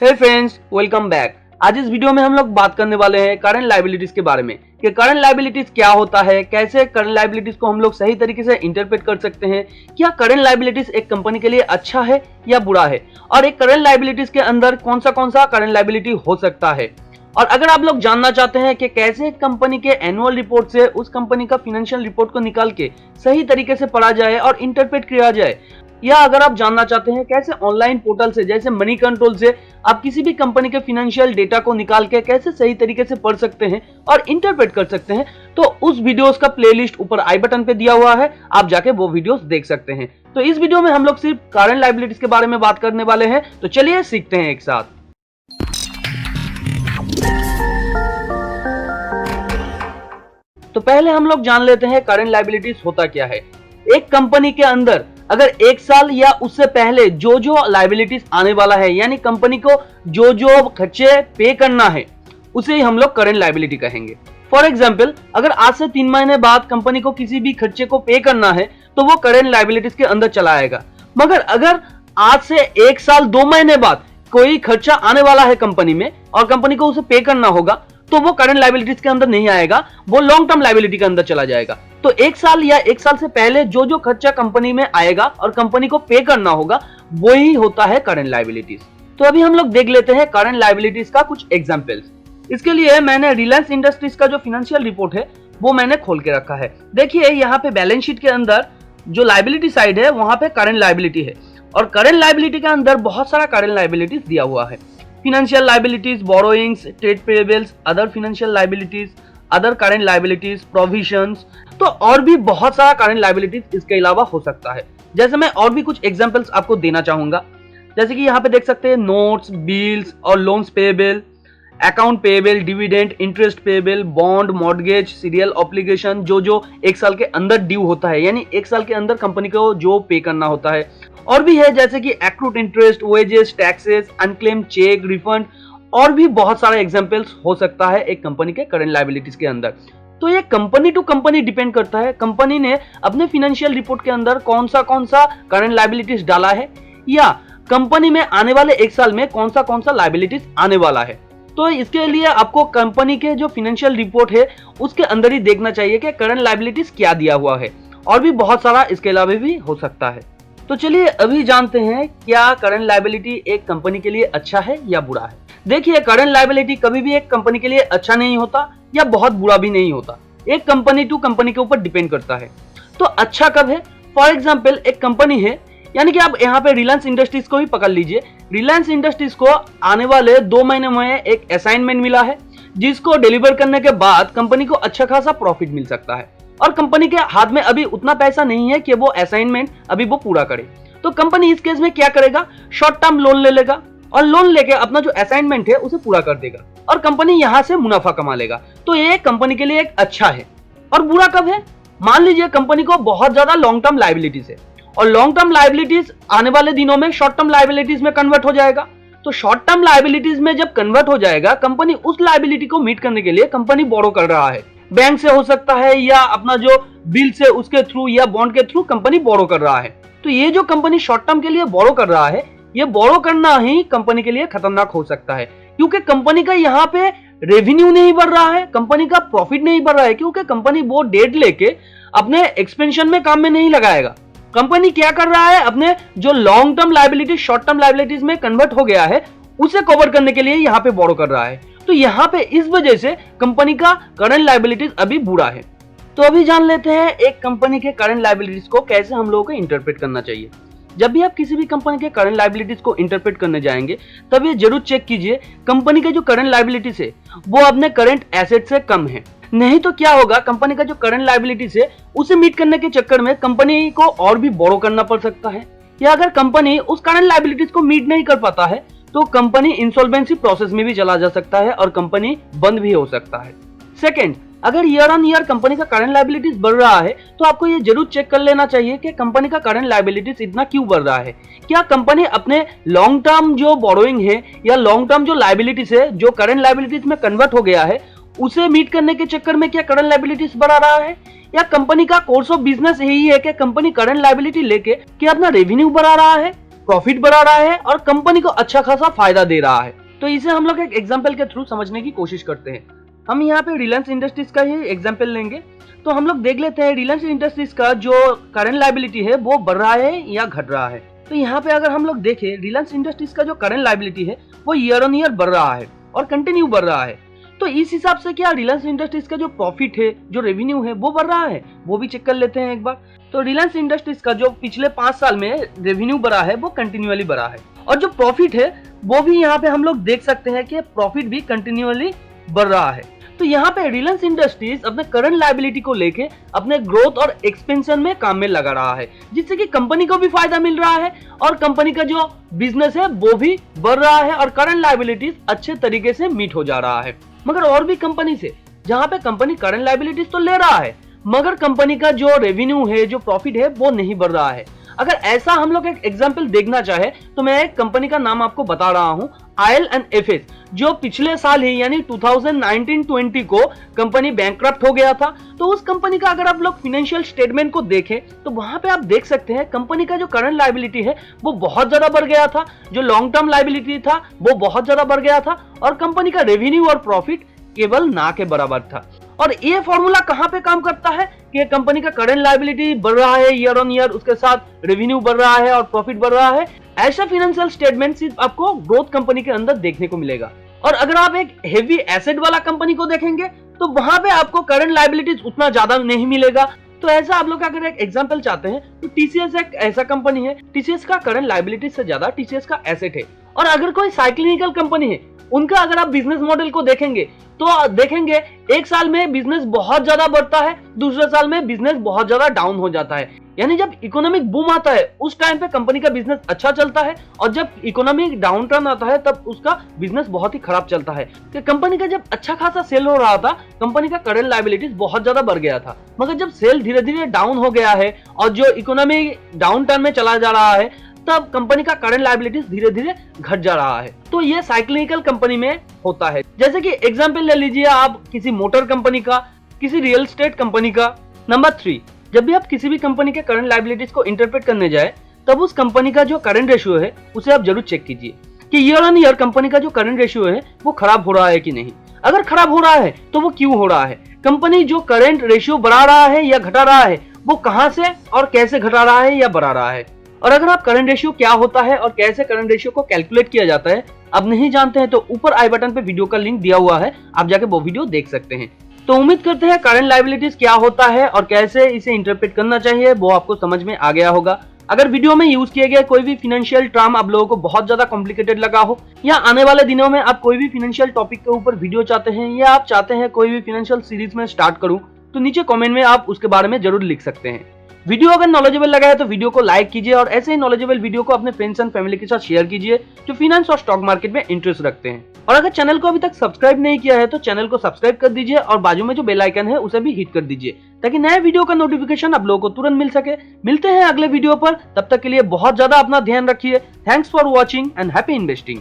हे friends, welcome back. आज इस video में हम लोग बात करने वाले हैं करंट लायबिलिटीज के बारे में कि करंट लायबिलिटीज क्या होता है, कैसे करंट लायबिलिटीज को हम लोग सही तरीके से इंटरप्रेट कर सकते हैं, क्या करंट लायबिलिटीज एक कंपनी के लिए अच्छा है या बुरा है, और एक करंट लायबिलिटीज के अंदर कौन सा करंट लायबिलिटी हो सकता है। और अगर आप लोग जानना चाहते हैं कि कैसे कंपनी के एनुअल रिपोर्ट से उस कंपनी का फाइनेंशियल रिपोर्ट को निकाल के सही तरीके से पढ़ा जाए और इंटरप्रेट किया जाए, या अगर आप जानना चाहते हैं कैसे ऑनलाइन पोर्टल से जैसे मनी कंट्रोल से आप किसी भी कंपनी के फाइनेंशियल डेटा को निकाल के कैसे सही तरीके से पढ़ सकते हैं और इंटरप्रेट कर सकते हैं, तो उस वीडियोस का प्लेलिस्ट ऊपर आई बटन पे दिया हुआ है, आप जाके वो वीडियोस देख सकते हैं। तो इस वीडियो में हम लोग सिर्फ करंट लायबिलिटीज के बारे में बात करने वाले हैं, तो चलिए सीखते हैं एक साथ। तो पहले हम लोग जान लेते हैं करंट लायबिलिटीज होता क्या है। एक कंपनी के अंदर अगर एक साल या उससे पहले जो लायबिलिटीज आने वाला है, यानी कंपनी को जो खर्चे पे करना है, उसे ही हम लोग करंट लायबिलिटी कहेंगे। फॉर एग्जांपल, अगर आज से 3 महीने बाद कंपनी को किसी भी खर्चे को पे करना है तो वो करंट लायबिलिटीज के अंदर चला आएगा। मगर अगर आज से 1 साल 2 महीने बाद कोई खर्चा आने वाला है कंपनी में और कंपनी को उसे पे करना होगा, तो वो करंट लायबिलिटीज के अंदर नहीं आएगा, वो लॉन्ग टर्म लायबिलिटी के अंदर चला जाएगा। तो 1 साल या 1 साल से पहले जो खर्चा कंपनी में आएगा और कंपनी को पे करना होगा, वही होता है करंट लायबिलिटीज। तो अभी हम लोग देख लेते हैं करंट लायबिलिटीज का कुछ एग्जांपल्स। इसके लिए मैंने रिलायंस इंडस्ट्रीज का जो फाइनेंशियल रिपोर्ट है वो मैंने खोल के रखा है। देखिए, यहाँ पे बैलेंस शीट के अंदर जो लायबिलिटी साइड है वहां पे करंट लायबिलिटी है, और करंट लायबिलिटी के अंदर बहुत सारा करंट लायबिलिटीज दिया हुआ है। Financial liabilities, borrowings, trade payables, other financial liabilities, other current liabilities, provisions, तो और भी बहुत सारा करंट लायबिलिटीज इसके अलावा हो सकता है। जैसे मैं और भी कुछ एग्जांपल्स आपको देना चाहूंगा, जैसे कि यहाँ पे देख सकते हैं नोट्स, बिल्स और loans payable, account payable, dividend, interest payable, bond, mortgage, serial obligation, जो 1 साल के अंदर ड्यू होता है, यानी 1 साल के अंदर कंपनी को जो पे करना होता है। और भी है जैसे कि accrued interest, wages, taxes, unclaimed cheque, refund, और भी बहुत सारे एग्जांपल्स हो सकता है एक कंपनी के करंट लायबिलिटीज के अंदर। तो ये कंपनी टू कंपनी डिपेंड करता है, कंपनी ने अपने फाइनेंशियल रिपोर्ट के अंदर कौन सा करंट लायबिलिटीज डाला है, या कंपनी में आने वाले 1 साल में कौन सा लायबिलिटीज आने वाला है। तो इसके लिए आपको कंपनी के जो फाइनेंशियल रिपोर्ट है उसके अंदर ही देखना चाहिए कि करंट लायबिलिटीज क्या दिया हुआ है, और भी बहुत सारा इसके अलावा भी हो सकता है। तो चलिए अभी जानते हैं क्या करंट लायबिलिटी एक कंपनी के लिए अच्छा है या बुरा है। देखिए, करंट लायबिलिटी कभी भी एक कंपनी के लिए अच्छा नहीं होता या बहुत बुरा भी नहीं होता, एक कंपनी टू कंपनी के ऊपर डिपेंड करता है। तो अच्छा कब है? फॉर एग्जांपल, एक कंपनी है, यानी कि आप यहाँ पे रिलायंस इंडस्ट्रीज को ही पकड़ लीजिए। रिलायंस इंडस्ट्रीज को आने वाले 2 महीने में एक असाइनमेंट मिला है, जिसको डिलीवर करने के बाद कंपनी को अच्छा खासा प्रॉफिट मिल सकता है, और कंपनी के हाथ में अभी उतना पैसा नहीं है कि वो असाइनमेंट अभी वो पूरा करे। तो कंपनी इस केस में क्या करेगा? शॉर्ट टर्म लोन ले लेगा, और लोन लेके अपना जो असाइनमेंट है उसे पूरा कर देगा, और कंपनी यहां से मुनाफा कमा लेगा। तो ये कंपनी के लिए एक अच्छा है। और बुरा कब है? मान लीजिए कंपनी को बहुत ज्यादा लॉन्ग टर्म लायबिलिटीज है, और लॉन्ग टर्म लायबिलिटीज आने वाले दिनों में शॉर्ट टर्म लायबिलिटीज में कन्वर्ट हो जाएगा। तो शॉर्ट टर्म लायबिलिटीज में जब कन्वर्ट हो जाएगा, कंपनी उस लायबिलिटी को मीट करने के लिए कंपनी बोरो कर रहा है, बैंक से हो सकता है, या अपना जो बिल से उसके थ्रू या बॉन्ड के थ्रू कंपनी बोरो कर रहा है। तो ये जो कंपनी शॉर्ट टर्म के लिए बोरो कर रहा है, ये बोरो करना ही कंपनी के लिए खतरनाक हो सकता है, क्योंकि कंपनी का यहाँ पे रेवेन्यू नहीं बढ़ रहा है, कंपनी का प्रॉफिट नहीं बढ़ रहा है, क्योंकि कंपनी वो डेट लेके अपने एक्सपेंशन में काम में नहीं लगाएगा। कंपनी क्या कर रहा है? अपने जो long term liability short term liabilities में कन्वर्ट हो गया है, उसे कवर करने के लिए यहाँ पे बोरो कर रहा है। तो यहाँ पे इस वजह से कंपनी का करंट लायबिलिटीज अभी बुरा है। तो अभी जान लेते हैं एक कंपनी के करंट लायबिलिटीज को कैसे हम लोगों को इंटरप्रेट करना चाहिए। जब भी आप किसी भी कंपनी के करंट लायबिलिटीज को इंटरप्रेट करने जाएंगे, तब ये जरूर चेक कीजिए कंपनी के जो करंट लायबिलिटीज है वो अपने करंट एसेट से कम है। नहीं तो क्या होगा, कंपनी का जो करंट लायबिलिटीज है उसे मीट करने के चक्कर में कंपनी को और भी बोरो करना पड़ सकता है, या अगर कंपनी उस करंट लायबिलिटीज को मीट नहीं कर पाता है तो कंपनी इंसॉल्वेंसी प्रोसेस में भी चला जा सकता है और कंपनी बंद भी हो सकता है। सेकंड, अगर ईयर ऑन ईयर कंपनी का करंट लायबिलिटीज बढ़ रहा है, तो आपको ये जरूर चेक कर लेना चाहिए कि कंपनी का करंट लायबिलिटीज इतना क्यों बढ़ रहा है। क्या कंपनी अपने लॉन्ग टर्म जो बोरोइंग है या लॉन्ग टर्म जो लायबिलिटीज है जो करंट लायबिलिटीज में कन्वर्ट हो गया है, उसे मीट करने के चक्कर में क्या करंट लायबिलिटीज बढ़ा रहा है, या कंपनी का कोर्स ऑफ बिजनेस यही है कि कंपनी करंट लायबिलिटी लेके क्या अपना रेवेन्यू बढ़ा रहा है। प्रॉफिट बढ़ा रहा है और कंपनी को अच्छा खासा फायदा दे रहा है। तो इसे हम लोग एक एग्जाम्पल के थ्रू समझने की कोशिश करते हैं। हम यहाँ पे रिलायंस इंडस्ट्रीज का ही एग्जाम्पल लेंगे। तो हम लोग देख लेते हैं रिलायंस इंडस्ट्रीज का जो करंट लायबिलिटी है वो बढ़ रहा है या घट रहा है। तो यहाँ पे अगर हम लोग देखें रिलायंस इंडस्ट्रीज का जो करंट लायबिलिटी है वो ईयर ऑन ईयर बढ़ रहा है और कंटिन्यू बढ़ रहा है। तो इस हिसाब से क्या रिलायंस इंडस्ट्रीज का जो प्रॉफिट है, जो रेवेन्यू है वो बढ़ रहा है, वो भी चेक कर लेते हैं एक बार। तो रिलायंस इंडस्ट्रीज का जो पिछले 5 साल में रेवेन्यू बढ़ा है वो कंटिन्यूअली बढ़ा है और जो प्रॉफिट है वो भी यहाँ पे हम लोग देख सकते हैं कि प्रॉफिट भी कंटिन्यूअली बढ़ रहा है। तो यहाँ पे रिलायंस इंडस्ट्रीज अपने करंट लायबिलिटी को लेके अपने ग्रोथ और एक्सपेंशन में काम में लगा रहा है, जिससे कि कंपनी को भी फायदा मिल रहा है और कंपनी का जो बिजनेस है वो भी बढ़ रहा है और करंट लायबिलिटीज अच्छे तरीके से मीट हो जा रहा है। मगर और भी कंपनी से जहां पे कंपनी करंट लायबिलिटीज तो ले रहा है मगर कंपनी का जो रेवेन्यू है, जो प्रॉफिट है वो नहीं बढ़ रहा है। अगर ऐसा हम लोग एक एग्जांपल देखना चाहे तो मैं एक कंपनी का नाम आपको बता रहा हूं, IL&FS, जो पिछले साल ही यानी 2019-20 को कंपनी बैंकक्रप्ट हो गया था। तो उस कंपनी का अगर आप लोग फाइनेंशियल स्टेटमेंट को देखें तो वहां पे आप देख सकते हैं कंपनी का जो करंट लायबिलिटी है वो बहुत ज्यादा बढ़ गया था, जो लॉन्ग टर्म लायबिलिटी था वो बहुत ज्यादा बढ़ गया था और कंपनी का रेवेन्यू और प्रॉफिट केवल ना के बराबर था। और ये फॉर्मूला कहां पे काम करता है कि कंपनी का करंट लायबिलिटी बढ़ रहा है ईयर ऑन ईयर, उसके साथ रेवेन्यू बढ़ रहा है और प्रॉफिट बढ़ रहा है। ऐसा फाइनेंशियल स्टेटमेंट सिर्फ आपको ग्रोथ कंपनी के अंदर देखने को मिलेगा। और अगर आप एक हेवी एसेट वाला कंपनी को देखेंगे तो वहां पे आपको करंट लायबिलिटीज उतना ज्यादा नहीं मिलेगा। तो ऐसा आप लोग अगर एक एग्जांपल चाहते हैं तो टीसीएस एक ऐसा कंपनी है, टीसीएस का करंट लायबिलिटी से ज्यादा टीसीएस का एसेट है। और अगर कोई साइक्लिकल कंपनी है उनका अगर आप बिजनेस मॉडल को देखेंगे तो देखेंगे एक साल में बिजनेस बहुत ज्यादा बढ़ता है, दूसरे साल में बिजनेस बहुत ज्यादा डाउन हो जाता है। यानी जब इकोनॉमिक बूम आता है उस टाइम पे कंपनी का बिजनेस अच्छा चलता है और जब इकोनॉमिक डाउन टर्न आता है तब उसका बिजनेस बहुत ही खराब चलता है। कि कंपनी का जब अच्छा खासा सेल हो रहा था कंपनी का करंट लायबिलिटीज बहुत ज्यादा बढ़ गया था, मगर जब सेल धीरे धीरे डाउन हो गया है और जो इकोनॉमी डाउन टर्न में चला जा रहा है तब कंपनी का करंट लायबिलिटीज धीरे धीरे घट जा रहा है। तो ये साइक्लिकल कंपनी में होता है। जैसे कि एग्जांपल ले लीजिए आप किसी मोटर कंपनी का, किसी रियल एस्टेट कंपनी का। नंबर 3, जब भी आप किसी भी कंपनी के करंट लायबिलिटीज को इंटरप्रेट करने जाए तब उस कंपनी का जो करंट रेशियो है उसे आप जरूर चेक कीजिए कि ईयर ऑन ईयर कंपनी का जो करंट रेशियो है वो खराब हो रहा है कि नहीं। अगर खराब हो रहा है तो वो क्यों हो रहा है, कंपनी जो करंट रेशियो बढ़ा रहा है या घटा रहा है वो कहां से और कैसे घटा रहा है या बढ़ा रहा है। और अगर आप करंट रेशियो क्या होता है और कैसे करंट रेशियो को कैलकुलेट किया जाता है अब नहीं जानते हैं तो ऊपर आई बटन पे वीडियो का लिंक दिया हुआ है, आप जाके वो वीडियो देख सकते हैं। तो उम्मीद करते हैं करंट लायबिलिटीज क्या होता है और कैसे इसे इंटरप्रेट करना चाहिए वो आपको समझ में आ गया होगा। अगर वीडियो में यूज किए गए कोई भी फाइनेंशियल टर्म आप लोगों को बहुत ज्यादा कॉम्प्लिकेटेड लगा हो या आने वाले दिनों में आप कोई भी फाइनेंशियल टॉपिक के ऊपर वीडियो चाहते हैं या आप चाहते हैं कोई भी फाइनेंशियल सीरीज में स्टार्ट करूं तो नीचे कमेंट में आप उसके बारे में जरूर लिख सकते हैं। वीडियो अगर नॉलेजेबल लगा है तो वीडियो को लाइक कीजिए और ऐसे ही नॉलेजेबल वीडियो को अपने फ्रेंड्स एंड फैमिली के साथ शेयर कीजिए जो फाइनेंस और स्टॉक मार्केट में इंटरेस्ट रखते हैं। और अगर चैनल को अभी तक सब्सक्राइब नहीं किया है तो चैनल को सब्सक्राइब कर दीजिए और बाजू में जो बेल आइकन है उसे भी हिट कर दीजिए ताकि नए वीडियो का नोटिफिकेशन आप लोगों को तुरंत मिल सके। मिलते हैं अगले वीडियो पर, तब तक के लिए बहुत ज्यादा अपना ध्यान रखिए। Thanks for watching and happy investing.